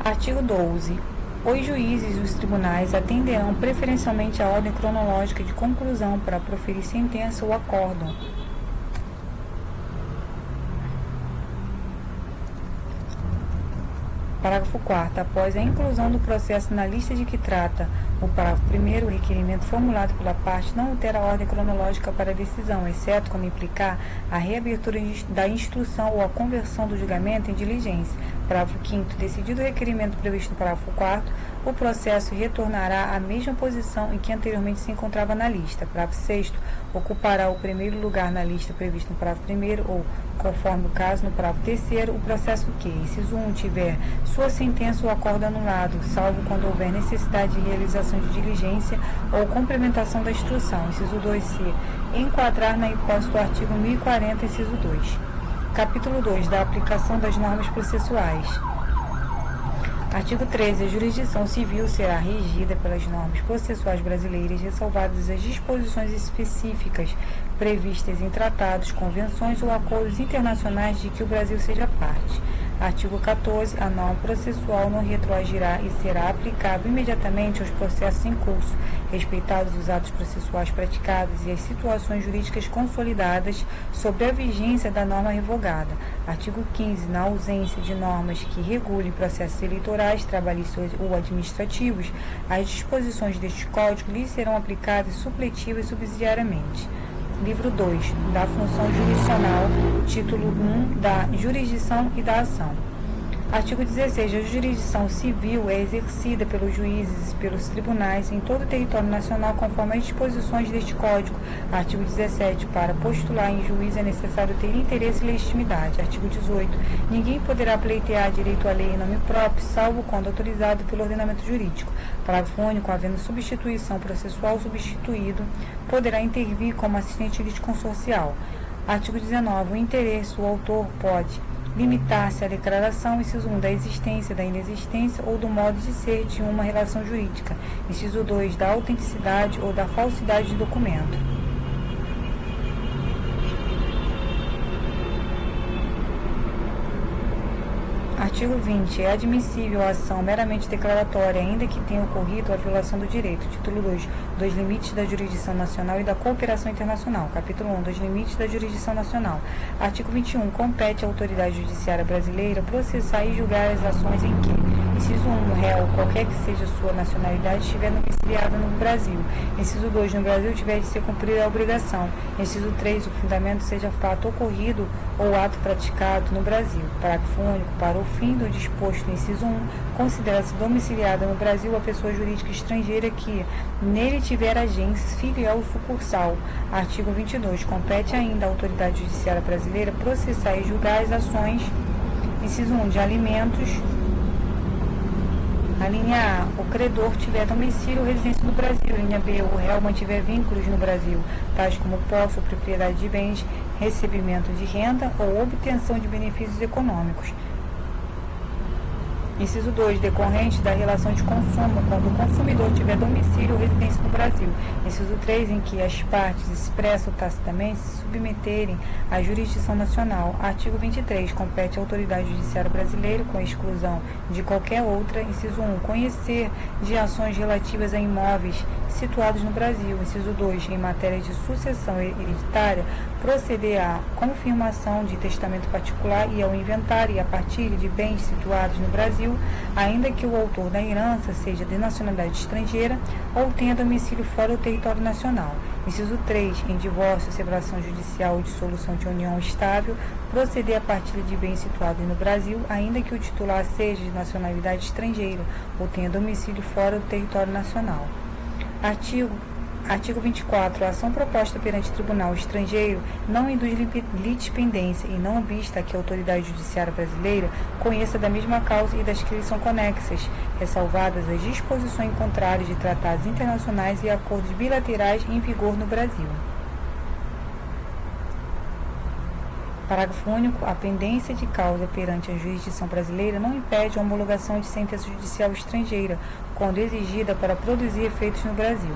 Artigo 12. Os juízes dos tribunais atenderão preferencialmente à ordem cronológica de conclusão para proferir sentença ou acórdão. Parágrafo 4º. Após a inclusão do processo na lista de que trata o parágrafo 1º, o requerimento formulado pela parte não altera a ordem cronológica para a decisão, exceto quando implicar a reabertura da instrução ou a conversão do julgamento em diligência. Parágrafo 5º. Decidido o requerimento previsto no parágrafo 4º, o processo retornará à mesma posição em que anteriormente se encontrava na lista. Parágrafo 6º. Ocupará o primeiro lugar na lista previsto no parágrafo 1º ou, conforme o caso, no parágrafo 3º, o processo que, inciso 1, tiver sua sentença ou acordo anulado, salvo quando houver necessidade de realização de diligência ou complementação da instrução. Inciso 2, se enquadrar na hipótese do artigo 1040, inciso 2. Capítulo 2. Da aplicação das normas processuais. Artigo 13. A jurisdição civil será regida pelas normas processuais brasileiras, ressalvadas as disposições específicas previstas em tratados, convenções ou acordos internacionais de que o Brasil seja parte. Artigo 14. A norma processual não retroagirá e será aplicável imediatamente aos processos em curso, respeitados os atos processuais praticados e as situações jurídicas consolidadas sob a vigência da norma revogada. Artigo 15. Na ausência de normas que regulem processos eleitorais, trabalhistas ou administrativos, as disposições deste Código lhes serão aplicadas supletiva e subsidiariamente. Livro 2. Da função jurisdicional. Título 1. Da jurisdição e da ação. Artigo 16. A jurisdição civil é exercida pelos juízes e pelos tribunais em todo o território nacional conforme as disposições deste Código. Artigo 17. Para postular em juiz é necessário ter interesse e legitimidade. Artigo 18. Ninguém poderá pleitear direito à lei em nome próprio, salvo quando autorizado pelo ordenamento jurídico. Parágrafo único. Havendo substituição processual, o substituído poderá intervir como assistente jurídico consorcial. Artigo 19. O interesse, o autor pode limitar-se à declaração, inciso 1, da existência, da inexistência ou do modo de ser de uma relação jurídica, inciso 2, da autenticidade ou da falsidade de documento. Artigo 20. É admissível a ação meramente declaratória, ainda que tenha ocorrido a violação do direito. Título 2. Dos limites da jurisdição nacional e da cooperação internacional. Capítulo 1. Dos limites da jurisdição nacional. Artigo 21. Compete à autoridade judiciária brasileira processar e julgar as ações em que, inciso 1, o réu, qualquer que seja sua nacionalidade, estiver domiciliado no Brasil. Inciso 2, no Brasil tiver de ser cumprida a obrigação. Inciso 3, o fundamento seja fato ocorrido ou ato praticado no Brasil. Parágrafo único. Para o fim do disposto no inciso 1, considera-se domiciliada no Brasil a pessoa jurídica estrangeira que nele tiver agência, filial ou sucursal. Artigo 22. Compete ainda à autoridade judiciária brasileira processar e julgar as ações, inciso 1, de alimentos. A linha A, o credor tiver domicílio ou residência no Brasil. Linha B, o réu mantiver vínculos no Brasil, tais como posse ou propriedade de bens, recebimento de renda ou obtenção de benefícios econômicos. Inciso 2, decorrente da relação de consumo, quando o consumidor tiver domicílio ou residência no Brasil. Inciso 3, em que as partes expressa ou tacitamente se submeterem à jurisdição nacional. Artigo 23, compete à autoridade judiciária brasileira, com exclusão de qualquer outra. Inciso 1, conhecer de ações relativas a imóveis situados no Brasil. Inciso 2, em matéria de sucessão hereditária, proceder à confirmação de testamento particular e ao inventário e à partilha de bens situados no Brasil, ainda que o autor da herança seja de nacionalidade estrangeira ou tenha domicílio fora do território nacional. Inciso 3, em divórcio, separação judicial ou dissolução de união estável, proceder à partilha de bens situados no Brasil, ainda que o titular seja de nacionalidade estrangeira ou tenha domicílio fora do território nacional. Artigo 24. A ação proposta perante tribunal estrangeiro não induz litispendência e não obsta que a autoridade judiciária brasileira conheça da mesma causa e das que lhe são conexas, ressalvadas as disposições contrárias de tratados internacionais e acordos bilaterais em vigor no Brasil. Parágrafo único. A pendência de causa perante a jurisdição brasileira não impede a homologação de sentença judicial estrangeira, quando exigida para produzir efeitos no Brasil.